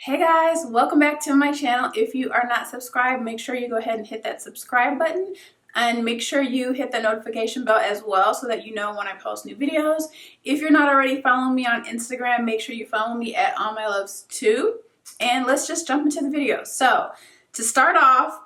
Hey guys, welcome back to my channel. If you are not subscribed, make sure you go ahead and hit that subscribe button and make sure you hit the notification bell as well so that you know when I post new videos. If you're not already following me on Instagram, make sure you follow me at allmyluvs2. And let's just jump into the video. So to start off,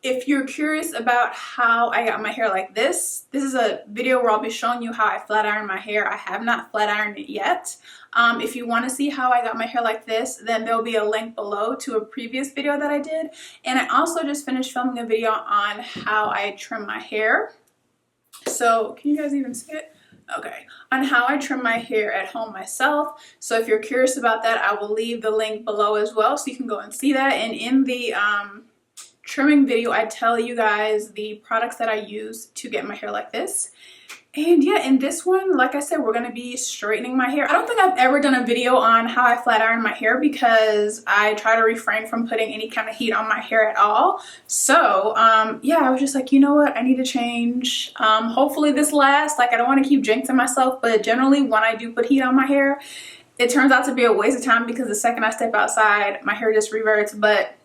if you're curious about how I got my hair like this is a video where I'll be showing you how I flat iron my hair. I have not flat ironed it yet. If you want to see how I got my hair like this, then there'll be a link below to a previous video that I did. And I also just finished filming a video on how I trim my hair. So can you guys even see it? Okay, on how I trim my hair at home myself. So if you're curious about that, I will leave the link below as well so you can go and see that. And in the trimming video, I tell you guys the products that I use to get my hair like this. And yeah, in this one, like I said, we're going to be straightening my hair. I don't think I've ever done a video on how I flat iron my hair because I try to refrain from putting any kind of heat on my hair at all. So yeah, I was just like, you know what, I need to change. Hopefully this lasts. Like, I don't want to keep jinxing myself, but generally when I do put heat on my hair, it turns out to be a waste of time because the second I step outside, my hair just reverts. But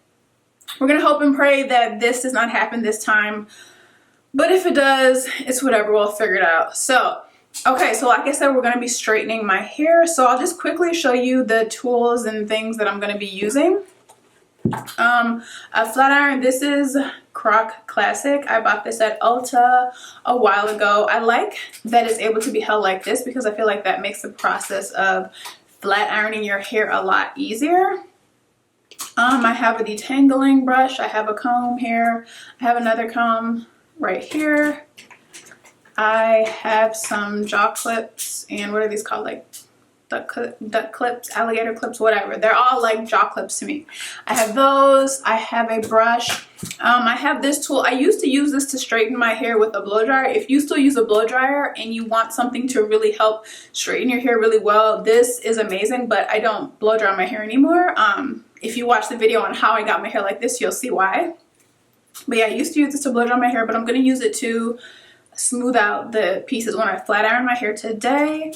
we're going to hope and pray that this does not happen this time. But if it does, it's whatever, we'll figure it out. So, okay, so like I said, we're going to be straightening my hair. So I'll just quickly show you the tools and things that I'm going to be using. A flat iron, this is Croc Classic. I bought this at Ulta a while ago. I like that it's able to be held like this because I feel like that makes the process of flat ironing your hair a lot easier. I have a detangling brush. I have a comb here. I have another comb right here. I have some jaw clips, and what are these called? Like duck clips, alligator clips, whatever. They're all like jaw clips to me. I have those. I have a brush. I have this tool. I used to use this to straighten my hair with a blow dryer. If you still use a blow dryer and you want something to really help straighten your hair really well, this is amazing, but I don't blow dry my hair anymore. If you watch the video on how I got my hair like this, you'll see why. But yeah, I used to use this to blow dry my hair, but I'm going to use it to smooth out the pieces when I flat iron my hair today.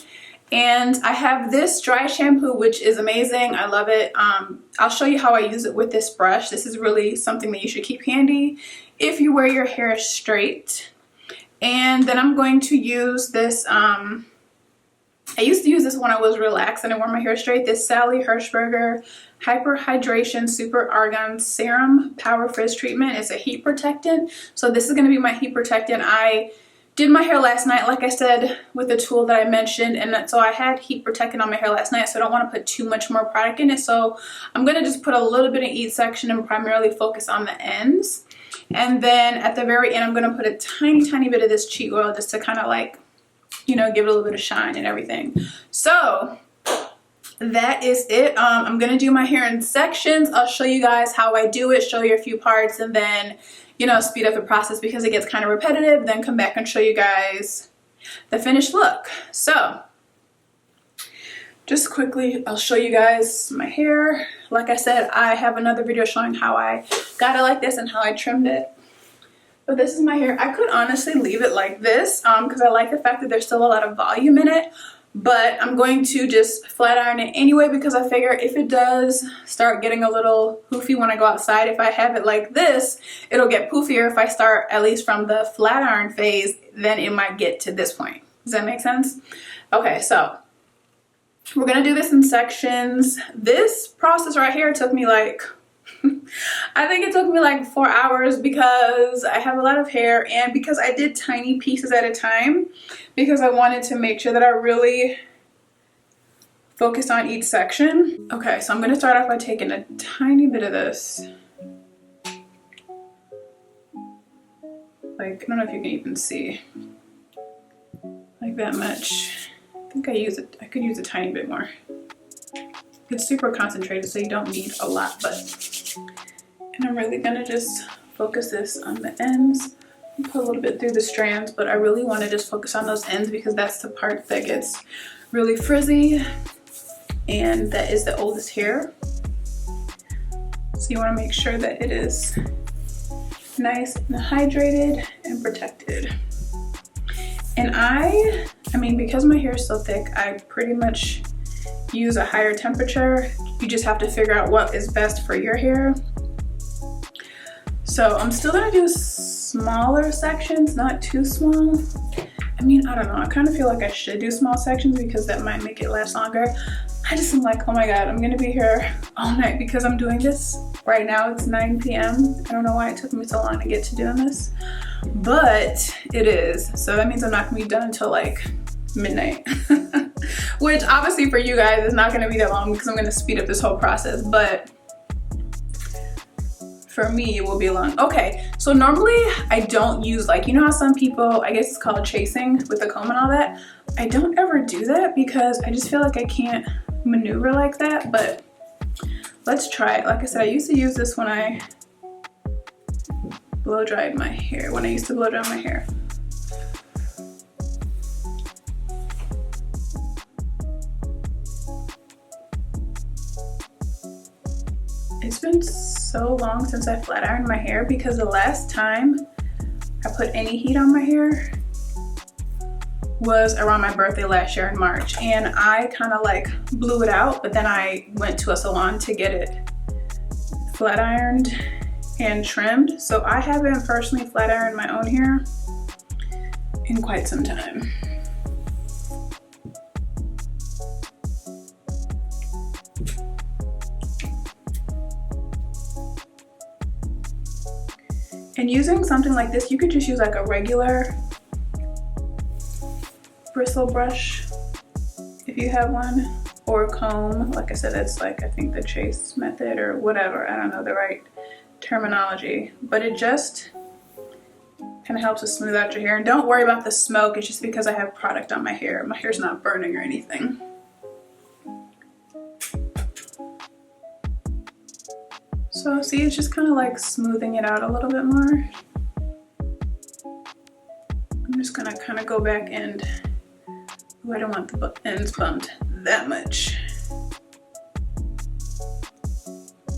And I have this dry shampoo, which is amazing. I love it. I'll show you how I use it with this brush. This is really something that you should keep handy if you wear your hair straight. And then I'm going to use this, I used to use this when I was relaxed and I wore my hair straight. This Sally Hirschberger Hyper Hydration Super Argan Serum Power Frizz Treatment. It's a heat protectant. So this is going to be my heat protectant. I did my hair last night, like I said, with the tool that I mentioned. And so I had heat protectant on my hair last night, so I don't want to put too much more product in it. So I'm going to just put a little bit in each section and primarily focus on the ends. And then at the very end, I'm going to put a tiny, tiny bit of this cheat oil just to kind of like, you know, give it a little bit of shine and everything. So that is it. I'm gonna do my hair in sections. I'll show you guys how I do it, show you a few parts, and then, you know, speed up the process because it gets kind of repetitive, then come back and show you guys the finished look. So just quickly, I'll show you guys my hair. Like I said, I have another video showing how I got it like this and how I trimmed it. But this is my hair. I could honestly leave it like this because I like the fact that there's still a lot of volume in it. But I'm going to just flat iron it anyway because I figure if it does start getting a little poofy when I go outside, if I have it like this, it'll get poofier. If I start at least from the flat iron phase, then it might get to this point. Does that make sense? Okay, so we're going to do this in sections. This process right here took me like... I think it took me like 4 hours because I have a lot of hair and because I did tiny pieces at a time because I wanted to make sure that I really focused on each section. Okay, so I'm going to start off by taking a tiny bit of this. Like, I don't know if you can even see. Like that much. I think I could use a tiny bit more. It's super concentrated, so you don't need a lot, and I'm really gonna just focus this on the ends. Put a little bit through the strands, but I really want to just focus on those ends because that's the part that gets really frizzy, and that is the oldest hair. So you want to make sure that it is nice and hydrated and protected. And I mean, because my hair is so thick, I pretty much use a higher temperature, You just have to figure out what is best for your hair. So I'm still gonna do smaller sections, not too small. I mean, I don't know, I kind of feel like I should do small sections because that might make it last longer. I just am like, oh my god, I'm gonna be here all night because I'm doing this. Right now it's 9 p.m. I don't know why it took me so long to get to doing this, but it is. So that means I'm not gonna be done until like midnight. Which obviously for you guys is not gonna be that long because I'm gonna speed up this whole process, but for me it will be long. Okay, so normally I don't use, like, you know how some people, I guess it's called chasing with the comb and all that. I don't ever do that because I just feel like I can't maneuver like that, but let's try it. Like I said, I used to use this when I blow dried my hair, when I used to blow dry my hair. It's been so long since I flat ironed my hair because the last time I put any heat on my hair was around my birthday last year in March, and I kind of like blew it out, but then I went to a salon to get it flat ironed and trimmed. So I haven't personally flat ironed my own hair in quite some time. And using something like this, you could just use like a regular bristle brush if you have one, or comb. Like I said, that's like, I think the chase method or whatever. I don't know the right terminology, but it just kind of helps to smooth out your hair. And don't worry about the smoke. It's just because I have product on my hair. My hair's not burning or anything. So see, it's just kind of like smoothing it out a little bit more. I'm just gonna kind of go back and, oh, I don't want the ends bumped that much.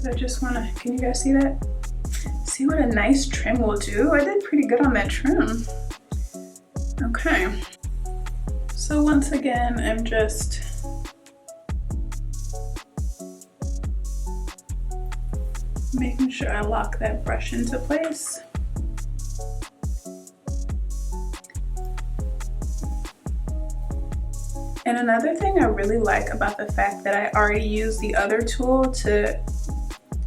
But I just wanna, can you guys see that? See what a nice trim will do? I did pretty good on that trim. Okay. So once again, I'm just making sure I lock that brush into place. And another thing I really like about the fact that I already used the other tool to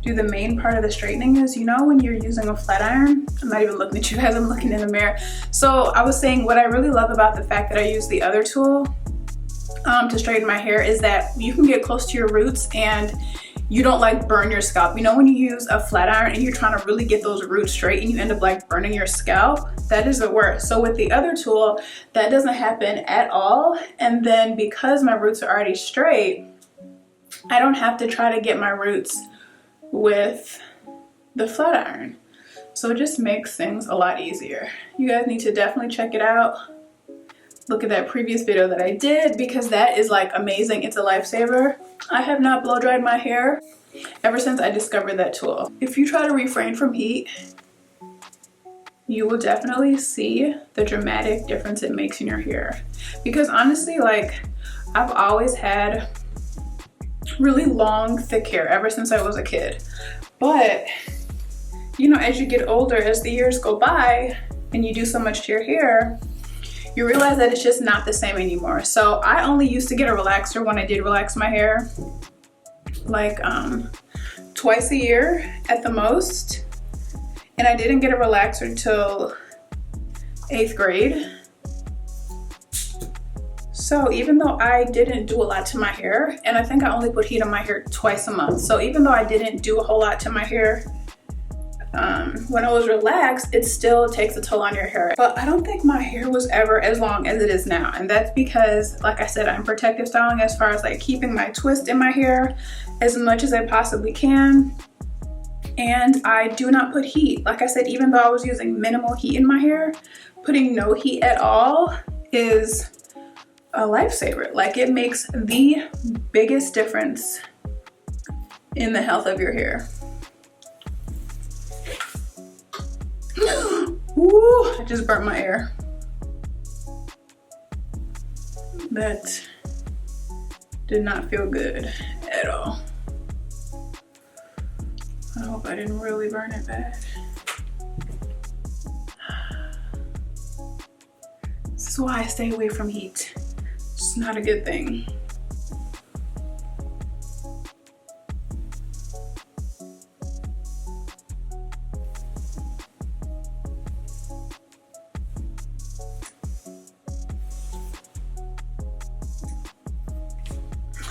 do the main part of the straightening is, you know, when you're using a flat iron, I'm not even looking at you guys, I'm looking in the mirror. So I was saying what I really love about the fact that I use the other tool to straighten my hair is that you can get close to your roots and you don't like burn your scalp. You know, when you use a flat iron and you're trying to really get those roots straight and you end up like burning your scalp, that is the worst. So with the other tool, that doesn't happen at all. And then because my roots are already straight, I don't have to try to get my roots with the flat iron. So it just makes things a lot easier. You guys need to definitely check it out. Look at that previous video that I did because that is like amazing. It's a lifesaver. I have not blow dried my hair ever since I discovered that tool. If you try to refrain from heat, you will definitely see the dramatic difference it makes in your hair. Because honestly, like, I've always had really long, thick hair ever since I was a kid. But, you know, as you get older, as the years go by and you do so much to your hair, you realize that it's just not the same anymore. So I only used to get a relaxer when I did relax my hair, like twice a year at the most. And I didn't get a relaxer till 8th grade. So even though I didn't do a lot to my hair, and I think I only put heat on my hair twice a month. So even though I didn't do a whole lot to my hair when I was relaxed, it still takes a toll on your hair. But I don't think my hair was ever as long as it is now. And that's because, like I said, I'm protective styling as far as like keeping my twist in my hair as much as I possibly can. And I do not put heat. Like I said, even though I was using minimal heat in my hair, putting no heat at all is a lifesaver. Like, it makes the biggest difference in the health of your hair. Ooh, I just burnt my hair. That did not feel good at all. I hope I didn't really burn it bad. This is why I stay away from heat. It's not a good thing.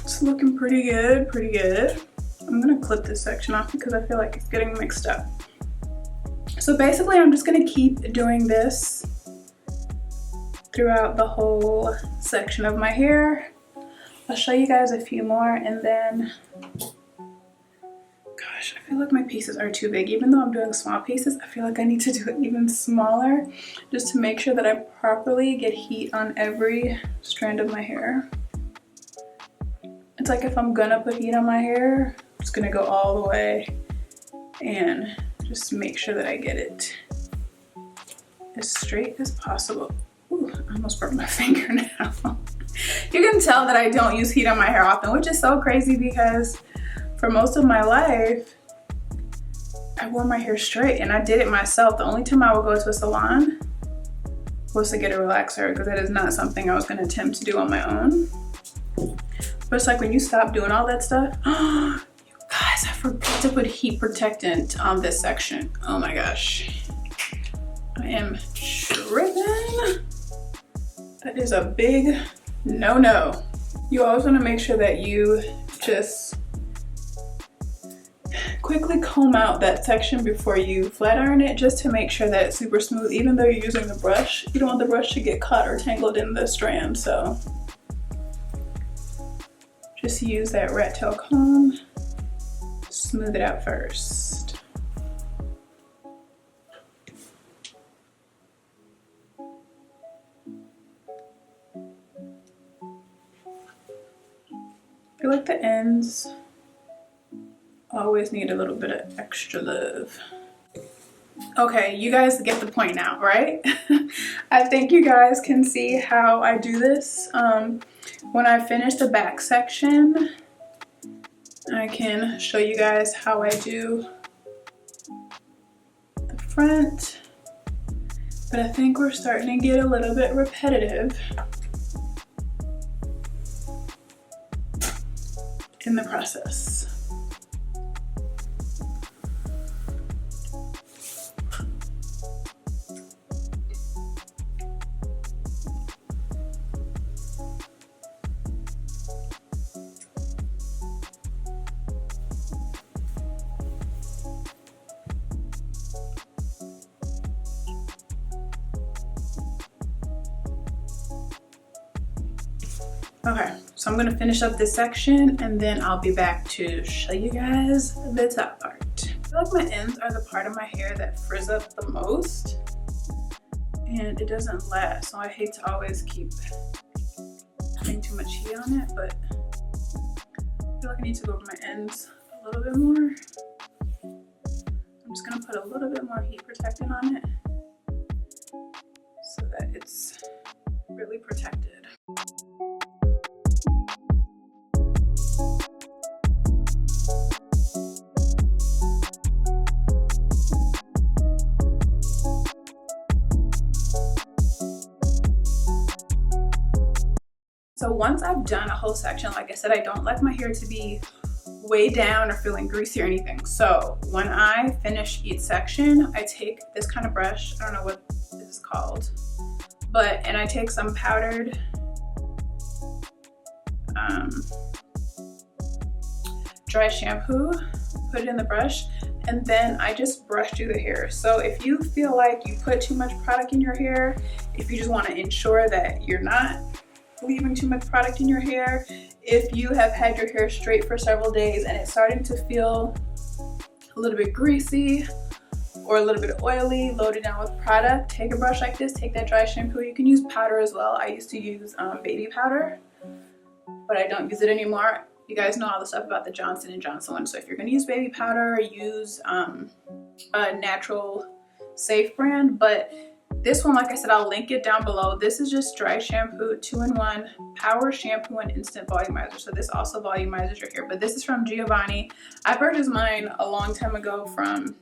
It's looking pretty good, pretty good. I'm gonna clip this section off because I feel like it's getting mixed up. So basically I'm just gonna keep doing this throughout the whole section of my hair. I'll show you guys a few more and then, gosh, I feel like my pieces are too big. Even though I'm doing small pieces, I feel like I need to do it even smaller just to make sure that I properly get heat on every strand of my hair. It's like if I'm gonna put heat on my hair, I'm just gonna go all the way and just make sure that I get it as straight as possible. Ooh, I almost broke my finger now. You can tell that I don't use heat on my hair often, which is so crazy because for most of my life, I wore my hair straight and I did it myself. The only time I would go to a salon was to get a relaxer because that is not something I was gonna attempt to do on my own. But it's like when you stop doing all that stuff, you guys, I forgot to put heat protectant on this section. Oh my gosh. I am tripping. That is a big no-no. You always wanna make sure that you just quickly comb out that section before you flat iron it just to make sure that it's super smooth. Even though you're using the brush, you don't want the brush to get caught or tangled in the strand, so. Just use that rat tail comb, smooth it out first. I feel like the ends always need a little bit of extra love. Okay, you guys get the point now, right? I think you guys can see how I do this. When I finish the back section, I can show you guys how I do the front. But I think we're starting to get a little bit repetitive in the process. Okay, so I'm gonna finish up this section and then I'll be back to show you guys the top part. I feel like my ends are the part of my hair that frizz up the most and it doesn't last, so I hate to always keep putting too much heat on it, but I feel like I need to go over my ends a little bit more. I'm just gonna put a little bit more heat protectant on it so that it's really protected. So once I've done a whole section, like I said, I don't like my hair to be way down or feeling greasy or anything. So when I finish each section, I take this kind of brush, I don't know what this is called, and I take some powdered dry shampoo, put it in the brush, and then I just brush through the hair. So if you feel like you put too much product in your hair, if you just want to ensure that you're not leaving too much product in your hair, if you have had your hair straight for several days and it's starting to feel a little bit greasy or a little bit oily, loaded down with product, take a brush like this, take that dry shampoo. You can use powder as well. I used to use baby powder, but I don't use it anymore. You guys know all the stuff about the Johnson & Johnson one, so if you're gonna use baby powder, use a natural safe brand, but This one, like I said, I'll link it down below. This is just dry shampoo, 2-in-1 power shampoo and instant volumizer. So this also volumizes your hair, but this is from Giovanni. I purchased mine a long time ago from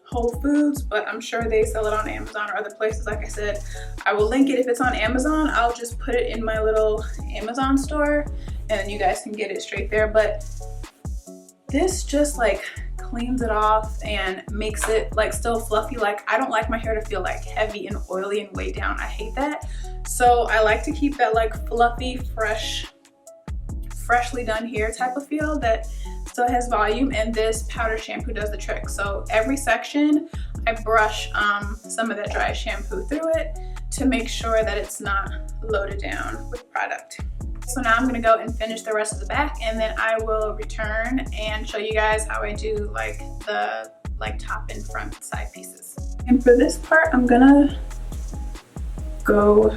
Whole Foods, but I'm sure they sell it on Amazon or other places. Like I said, I will link it. If it's on Amazon, I'll just put it in my little Amazon store and then you guys can get it straight there. But this just like cleans it off and makes it like still fluffy. Like, I don't like my hair to feel like heavy and oily and weighed down. I hate that. So I like to keep that like fluffy, freshly done hair type of feel that still has volume, and this powder shampoo does the trick. So every section I brush some of that dry shampoo through it to make sure that it's not loaded down with product. So now I'm gonna go and finish the rest of the back, and then I will return and show you guys how I do like the top and front side pieces. And for this part, I'm gonna go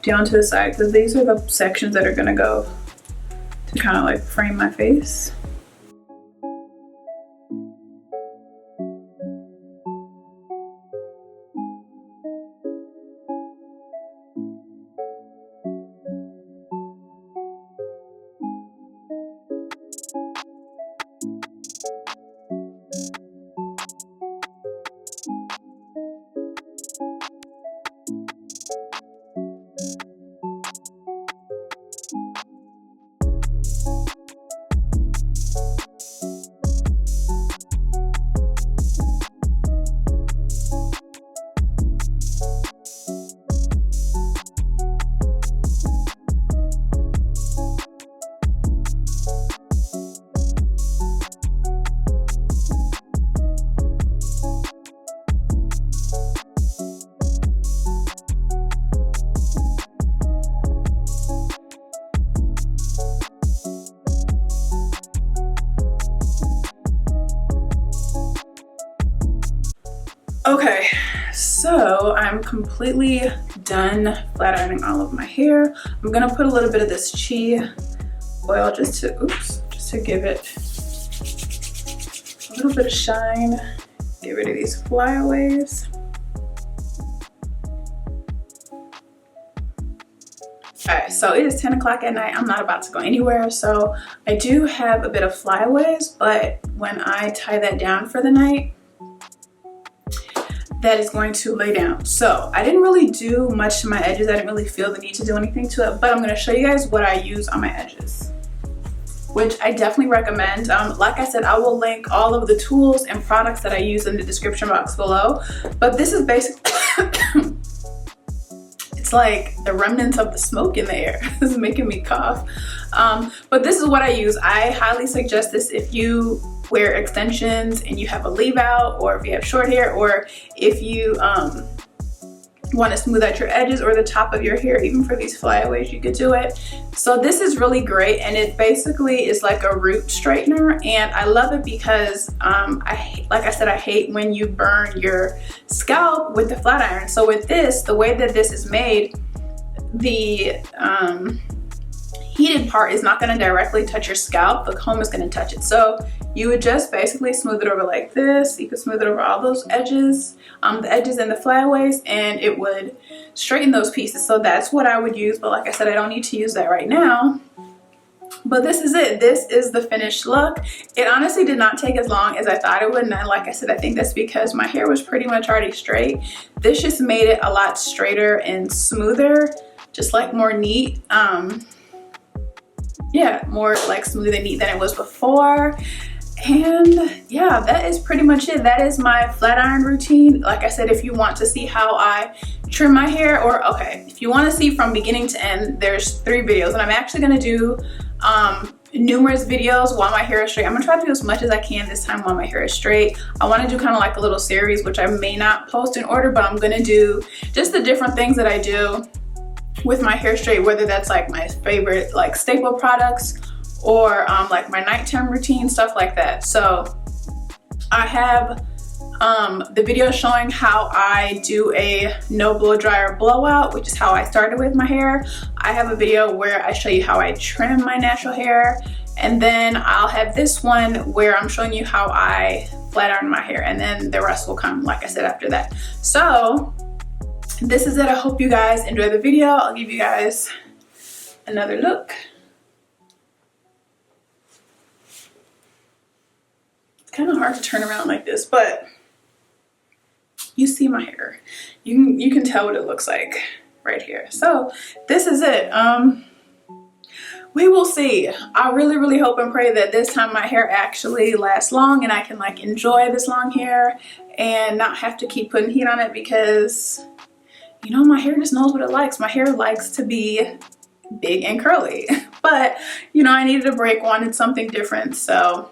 down to the side because these are the sections that are gonna go to kind of like frame my face. Okay, so I'm completely done flat ironing all of my hair. I'm gonna put a little bit of this chia oil just to give it a little bit of shine. Get rid of these flyaways. Okay, so it is 10 o'clock at night. I'm not about to go anywhere, so I do have a bit of flyaways, but when I tie that down for the night, that is going to lay down. So I didn't really do much to my edges. I didn't really feel the need to do anything to it, but I'm gonna show you guys what I use on my edges, which I definitely recommend. Like I said, I will link all of the tools and products that I use in the description box below, but this is basically, it's like the remnants of the smoke in the air. This is making me cough. But this is what I use. I highly suggest this if you wear extensions and you have a leave out, or if you have short hair, or if you want to smooth out your edges or the top of your hair. Even for these flyaways, you could do it. So this is really great, and it basically is like a root straightener, and I love it because like I said, I hate when you burn your scalp with the flat iron. So with this, the way that this is made, the heated part is not going to directly touch your scalp. The comb is going to touch it. So you would just basically smooth it over like this. You could smooth it over all those edges, the edges and the flyaways, and it would straighten those pieces. So that's what I would use. But like I said, I don't need to use that right now. But this is it. This is the finished look. It honestly did not take as long as I thought it would. And like I said, I think that's because my hair was pretty much already straight. This just made it a lot straighter and smoother, just like more neat. Yeah, more like smooth and neat than it was before. And yeah, that is pretty much it. That is my flat iron routine. Like I said, if you want to see how I trim my hair, or okay, if you want to see from beginning to end, there's 3 videos, and I'm actually going to do numerous videos while my hair is straight. I'm gonna try to do as much as I can this time while my hair is straight. I want to do kind of like a little series, which I may not post in order, but I'm gonna do just the different things that I do with my hair straight, whether that's like my favorite like staple products or like my nighttime routine, stuff like that. So I have the video showing how I do a no blow dryer blowout, which is how I started with my hair. I have a video where I show you how I trim my natural hair, and then I'll have this one where I'm showing you how I flat iron my hair, and then the rest will come, like I said, after that. So this is it. I hope you guys enjoy the video. I'll give you guys another look. It's kind of hard to turn around like this, but you see my hair. You can tell what it looks like right here. So this is it. We will see. I really hope and pray that this time my hair actually lasts long and I can like enjoy this long hair and not have to keep putting heat on it, because you know, my hair just knows what it likes. My hair likes to be big and curly, but you know, I needed a break, wanted something different. So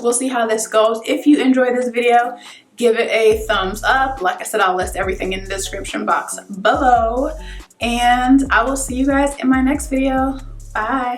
we'll see how this goes. If you enjoyed this video, give it a thumbs up. Like I said, I'll list everything in the description box below, and I will see you guys in my next video. Bye.